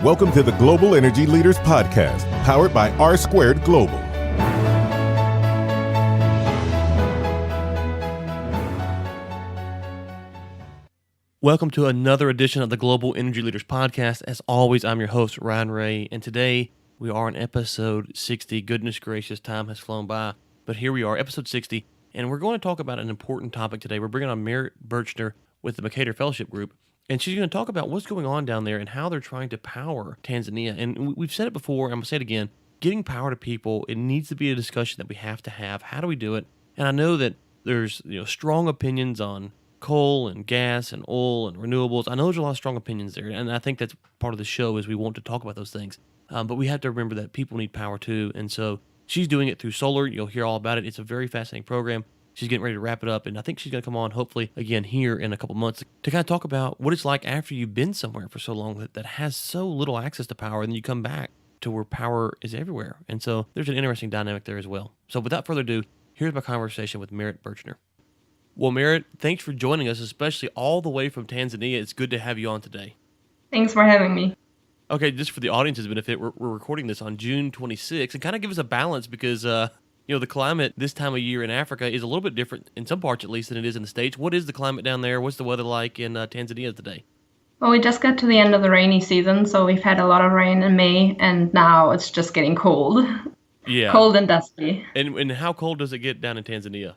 Welcome to the Global Energy Leaders Podcast, powered by R Squared Global. Welcome to another edition of the Global Energy Leaders Podcast. As always, I'm your host, Ryan Ray, and today we are on episode 60. Goodness gracious, time has flown by, but here we are, episode 60, and we're going to talk about an important topic today. We're bringing on Marit Berchner with the Mercator Fellowship Group, and she's going to talk about what's going on down there and how they're trying to power Tanzania. And we've said it before, I'm going to say it again, getting power to people, it needs to be a discussion that we have to have. How do we do it? And I know that there's strong opinions on coal and gas and oil and renewables. I know there's a lot of strong opinions there, and I think that's part of the show is we want to talk about those things. But we have to remember that people need power too, and so she's doing it through solar. You'll hear all about it. It's a very fascinating program. She's getting ready to wrap it up, and I think she's going to come on hopefully again here in a couple months to kind of talk about what it's like after you've been somewhere for so long that has so little access to power, and then you come back to where power is everywhere. And so there's an interesting dynamic there as well. So without further ado, here's my conversation with Marit Berchner. Well, Marit, thanks for joining us, especially all the way from Tanzania. It's good to have you on today. Thanks for having me. Okay, just for the audience's benefit, we're recording this on June 26th, and kind of give us a balance because, the climate this time of year in Africa is a little bit different, in some parts at least, than it is in the States. What is the climate down there? What's the weather like in Tanzania today? Well, we just got to the end of the rainy season, so we've had a lot of rain in May, and now it's just getting cold. Yeah. Cold and dusty. And how cold does it get down in Tanzania?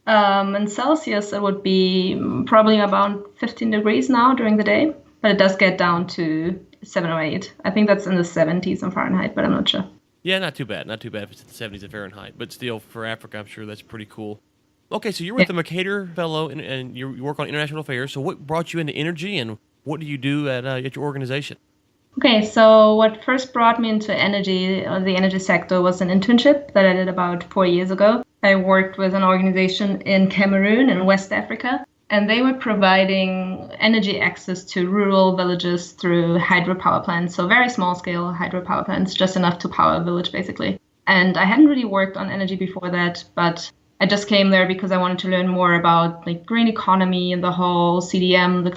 In Celsius, it would be probably about 15 degrees now during the day, but it does get down to 7 or 8. I think that's in the 70s in Fahrenheit, but I'm not sure. Yeah, not too bad. Not too bad if it's in the 70s in Fahrenheit, but still for Africa, I'm sure that's pretty cool. Okay, so you're with the Mercator Fellow, and you work on international affairs. So what brought you into energy, and what do you do at your organization? Okay, so what first brought me into energy, the energy sector, was an internship that I did about 4 years ago. I worked with an organization in Cameroon in West Africa, and they were providing energy access to rural villages through hydropower plants. So very small scale hydropower plants, just enough to power a village basically. And I hadn't really worked on energy before that, but I just came there because I wanted to learn more about like green economy and the whole CDM, the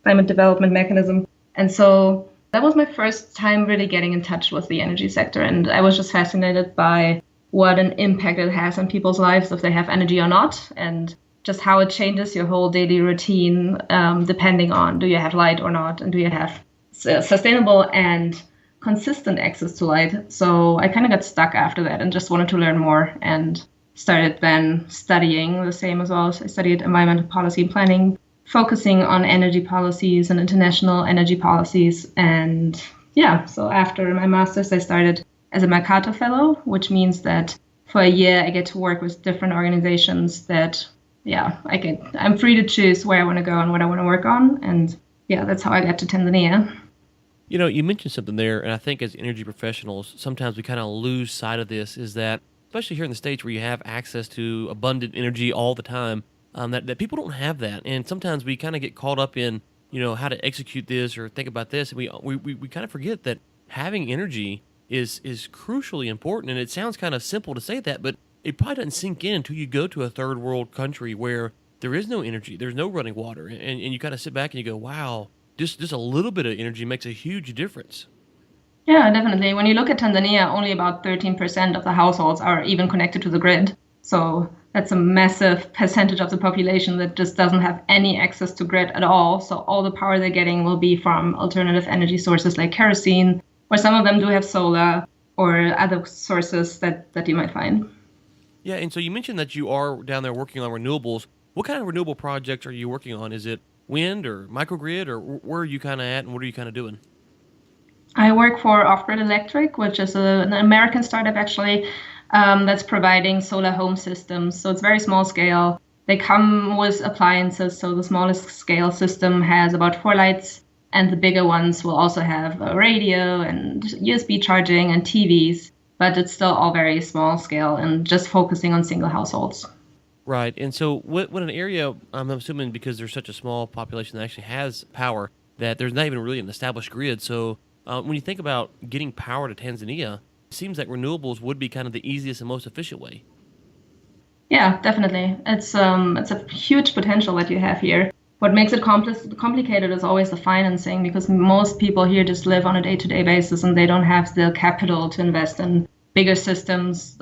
climate development mechanism. And so that was my first time really getting in touch with the energy sector. And I was just fascinated by what an impact it has on people's lives if they have energy or not, and just how it changes your whole daily routine depending on do you have light or not, and do you have sustainable and consistent access to light. So I kind of got stuck after that and just wanted to learn more and started then studying the same as well. So I studied environmental policy and planning, focusing on energy policies and international energy policies. And so after my master's, I started as a Mercator Fellow, which means that for a year I get to work with different organizations that, I'm free to choose where I want to go and what I want to work on. And that's how I got to Tanzania. You mentioned something there, and I think as energy professionals, sometimes we kind of lose sight of this, is that, especially here in the States where you have access to abundant energy all the time, that people don't have that. And sometimes we kind of get caught up in, how to execute this or think about this. And we kind of forget that having energy is crucially important. And it sounds kind of simple to say that, but it probably doesn't sink in until you go to a third world country where there is no energy, there's no running water. And you kind of sit back and you go, wow, just a little bit of energy makes a huge difference. Yeah, definitely. When you look at Tanzania, only about 13% of the households are even connected to the grid. So that's a massive percentage of the population that just doesn't have any access to grid at all. So all the power they're getting will be from alternative energy sources like kerosene, or some of them do have solar or other sources that you might find. Yeah, and so you mentioned that you are down there working on renewables. What kind of renewable projects are you working on? Is it wind or microgrid, or where are you kind of at and what are you kind of doing? I work for Off-Grid Electric, which is an American startup actually that's providing solar home systems. So it's very small scale. They come with appliances. So the smallest scale system has about 4 lights, and the bigger ones will also have a radio and USB charging and TVs. But it's still all very small scale and just focusing on single households. Right. And so what an area, I'm assuming because there's such a small population that actually has power, that there's not even really an established grid. So when you think about getting power to Tanzania, it seems like renewables would be kind of the easiest and most efficient way. Yeah, definitely. It's a huge potential that you have here. what makes it complicated is always the financing, because most people here just live on a day-to-day basis and they don't have the capital to invest in bigger systems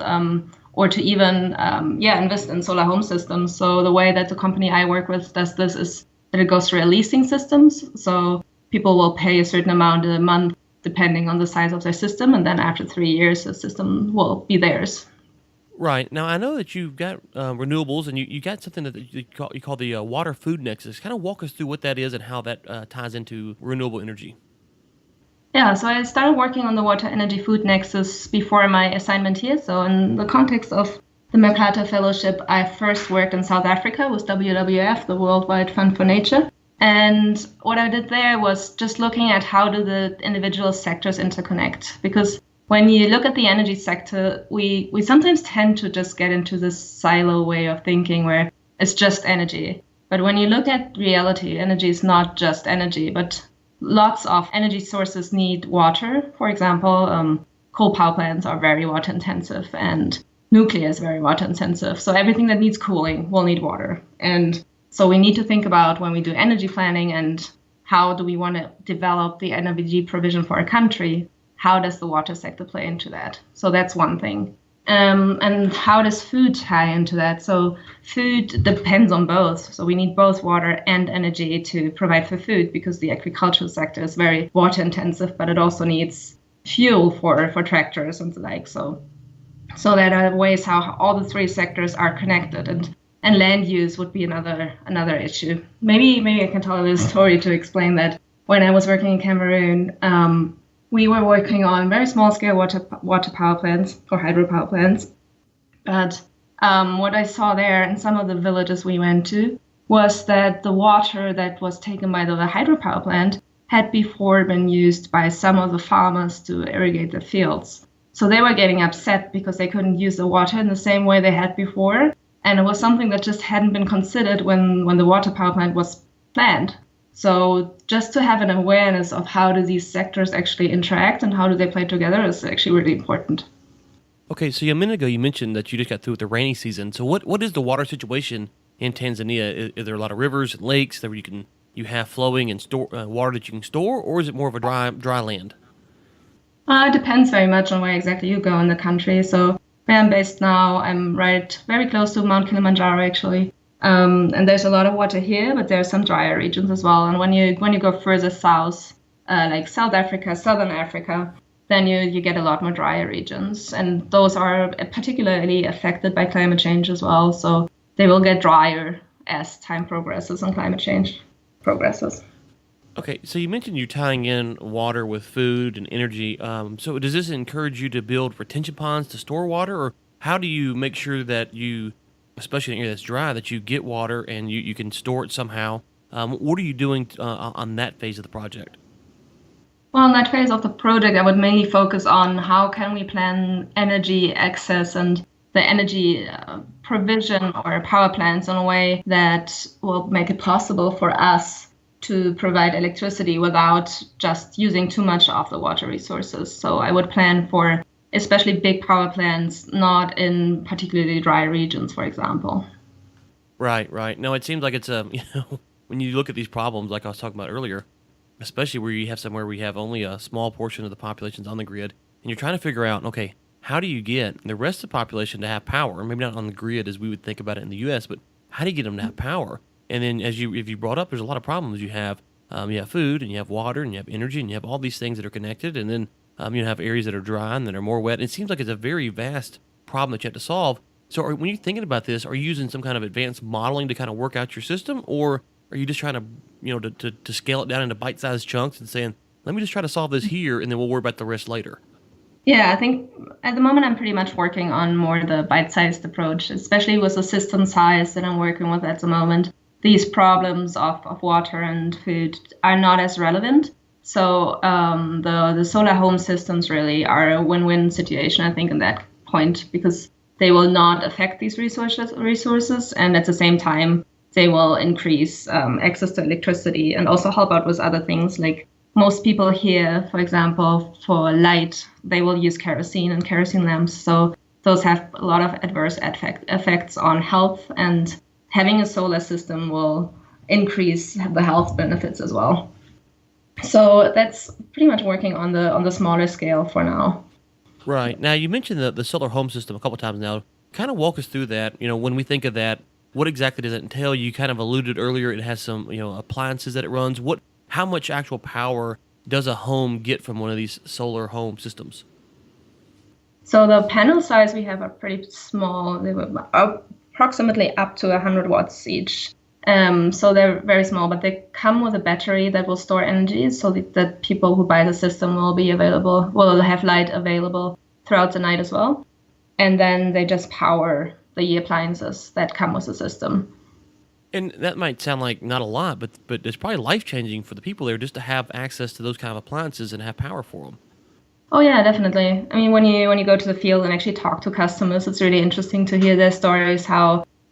or to even invest in solar home systems. So the way that the company I work with does this is that it goes through a leasing systems. So people will pay a certain amount a month depending on the size of their system, and then after 3 years the system will be theirs. Right. Now, I know that you've got renewables, and you got something that you call the water food nexus. Kind of walk us through what that is and how that ties into renewable energy. Yeah, so I started working on the water energy food nexus before my assignment here. So in the context of the Mercator Fellowship, I first worked in South Africa with WWF, the Worldwide Fund for Nature. And what I did there was just looking at how do the individual sectors interconnect. Because when you look at the energy sector, we sometimes tend to just get into this silo way of thinking where it's just energy. But when you look at reality, energy is not just energy, but lots of energy sources need water. For example, coal power plants are very water intensive and nuclear is very water intensive. So everything that needs cooling will need water. And so we need to think about when we do energy planning and how do we want to develop the energy provision for a country, how does the water sector play into that? So that's one thing. And how does food tie into that? So food depends on both. So we need both water and energy to provide for food, because the agricultural sector is very water intensive, but it also needs fuel for tractors and the like. So that are ways how all the three sectors are connected, and land use would be another issue. Maybe I can tell a little story to explain that. When I was working in Cameroon, we were working on very small-scale water power plants or hydropower plants. But what I saw there in some of the villages we went to was that the water that was taken by the hydropower plant had before been used by some of the farmers to irrigate their fields. So they were getting upset because they couldn't use the water in the same way they had before. And it was something that just hadn't been considered when the water power plant was planned. So just to have an awareness of how do these sectors actually interact and how do they play together is actually really important. Okay, so a minute ago you mentioned that you just got through with the rainy season. So what is the water situation in Tanzania? Is there a lot of rivers and lakes that you have flowing and store water that you can store, or is it more of a dry land? It depends very much on where exactly you go in the country. So where I'm based now, I'm very close to Mount Kilimanjaro actually. And there's a lot of water here, but there are some drier regions as well. And when you go further south, like South Africa, Southern Africa, then you get a lot more drier regions. And those are particularly affected by climate change as well. So they will get drier as time progresses and climate change progresses. Okay, so you mentioned you're tying in water with food and energy. So does this encourage you to build retention ponds to store water? Or how do you make sure that you, especially in an area that's dry, that you get water and you can store it somehow? What are you doing on that phase of the project? Well, in that phase of the project, I would mainly focus on how can we plan energy access and the energy provision or power plants in a way that will make it possible for us to provide electricity without just using too much of the water resources. So I would plan for especially big power plants, not in particularly dry regions, for example. Right. No, it seems like it's when you look at these problems, like I was talking about earlier, especially where you have somewhere where you have only a small portion of the population's on the grid, and you're trying to figure out, okay, how do you get the rest of the population to have power? Maybe not on the grid as we would think about it in the U.S., but how do you get them to have power? And then, if you brought up, there's a lot of problems. You have food, and you have water, and you have energy, and you have all these things that are connected. And then you have areas that are dry and that are more wet. And it seems like it's a very vast problem that you have to solve. So, when you're thinking about this, are you using some kind of advanced modeling to kind of work out your system, or are you just trying to to scale it down into bite-sized chunks and saying, let me just try to solve this here, and then we'll worry about the rest later? Yeah, I think at the moment I'm pretty much working on more the bite-sized approach, especially with the system size that I'm working with at the moment. These problems of water and food are not as relevant. So the solar home systems really are a win-win situation, I think, in that point, because they will not affect these resources, and at the same time, they will increase access to electricity and also help out with other things. Like most people here, for example, for light, they will use kerosene and kerosene lamps. So those have a lot of adverse effects on health, and having a solar system will increase the health benefits as well. So that's pretty much working on the smaller scale for now. Right. Now, you mentioned the solar home system a couple times now. Kind of walk us through that. When we think of that, what exactly does it entail? You kind of alluded earlier, it has some, appliances that it runs. How much actual power does a home get from one of these solar home systems? So the panel size we have are pretty small. They were approximately up to 100 watts each. So they're very small, but they come with a battery that will store energy so that people who buy the system will have light available throughout the night as well. And then they just power the appliances that come with the system. And that might sound like not a lot, but it's probably life-changing for the people there just to have access to those kind of appliances and have power for them. Oh yeah, definitely. I mean, when you go to the field and actually talk to customers, it's really interesting to hear their stories.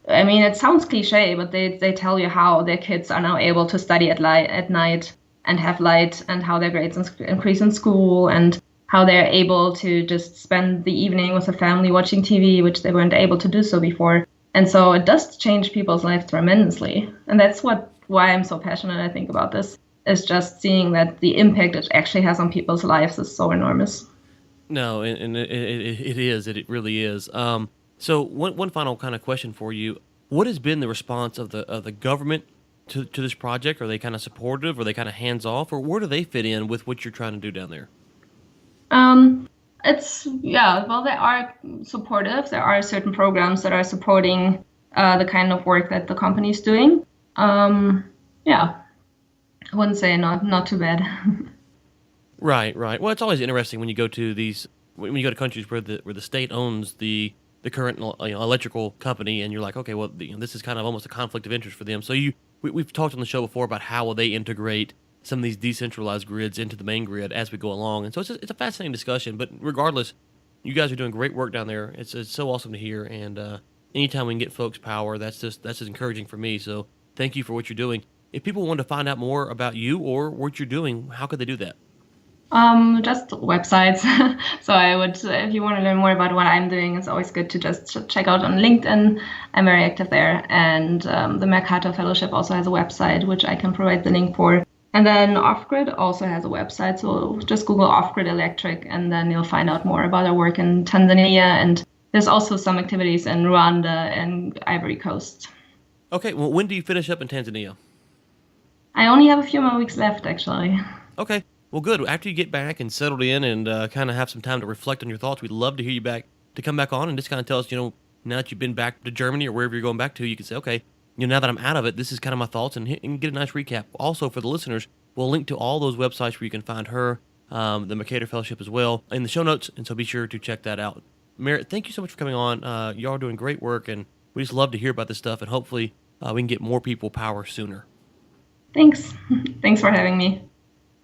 It sounds cliche, but they tell you how their kids are now able to study at night and have light, and how their grades increase in school, and how they're able to just spend the evening with the family watching TV, which they weren't able to do so before. And so it does change people's lives tremendously. And that's why I'm so passionate, I think, about this, is just seeing that the impact it actually has on people's lives is so enormous. No, and it is. It really is. So one final kind of question for you. What has been the response of the government to this project? Are they kind of supportive? Are they kind of hands-off? Or where do they fit in with what you're trying to do down there? They are supportive. There are certain programs that are supporting the kind of work that the company's doing. I wouldn't say not too bad. Right. Well, it's always interesting when you go to countries where the state owns the current electrical company, and you're like, okay, well, this is kind of almost a conflict of interest for them. So we've talked on the show before about how will they integrate some of these decentralized grids into the main grid as we go along. And so it's a fascinating discussion, but regardless, you guys are doing great work down there. It's so awesome to hear. And anytime we can get folks power, that's just encouraging for me. So thank you for what you're doing. If people want to find out more about you or what you're doing, how could they do that? Just websites. So I would, if you want to learn more about what I'm doing, it's always good to just check out on LinkedIn. I'm very active there. And the Mercator Fellowship also has a website, which I can provide the link for. And then Off-Grid also has a website. So just Google Off-Grid Electric, and then you'll find out more about our work in Tanzania. And there's also some activities in Rwanda and Ivory Coast. Okay. Well, when do you finish up in Tanzania? I only have a few more weeks left, actually. Okay. Well, good. After you get back and settled in and kind of have some time to reflect on your thoughts, we'd love to hear you back to come back on and just kind of tell us, now that you've been back to Germany or wherever you're going back to, you can say, okay, now that I'm out of it, this is kind of my thoughts, and get a nice recap. Also, for the listeners, we'll link to all those websites where you can find her, the Mercator Fellowship as well, in the show notes, and so be sure to check that out. Marit, thank you so much for coming on. Y'all are doing great work, and we just love to hear about this stuff, and hopefully we can get more people power sooner. Thanks. Thanks for having me.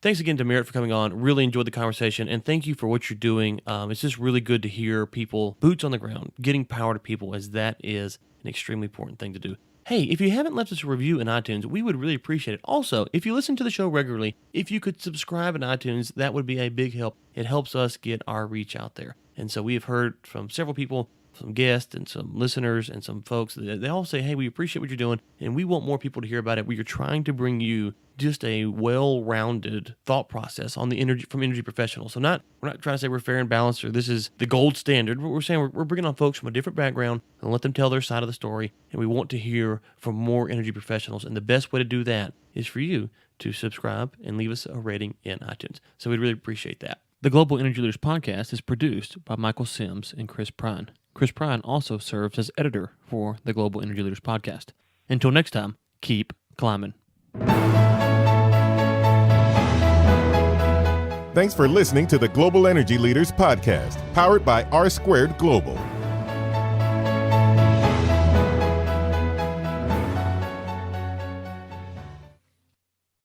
Thanks again to Marit for coming on. Really enjoyed the conversation, and thank you for what you're doing. It's just really good to hear people, boots on the ground, getting power to people, as that is an extremely important thing to do. Hey, if you haven't left us a review in iTunes, we would really appreciate it. Also, if you listen to the show regularly, if you could subscribe in iTunes, that would be a big help. It helps us get our reach out there. And so we have heard from several people, some guests and some listeners and some folks, they all say, hey, we appreciate what you're doing, and we want more people to hear about it. We are trying to bring you just a well-rounded thought process on the from energy professionals. So we're not trying to say we're fair and balanced or this is the gold standard. We're saying we're bringing on folks from a different background and let them tell their side of the story. And we want to hear from more energy professionals. And the best way to do that is for you to subscribe and leave us a rating in iTunes. So we'd really appreciate that. The Global Energy Leaders Podcast is produced by Michael Sims and Chris Prine. Chris Prine also serves as editor for the Global Energy Leaders Podcast. Until next time, keep climbing. Thanks for listening to the Global Energy Leaders Podcast, powered by R² Global.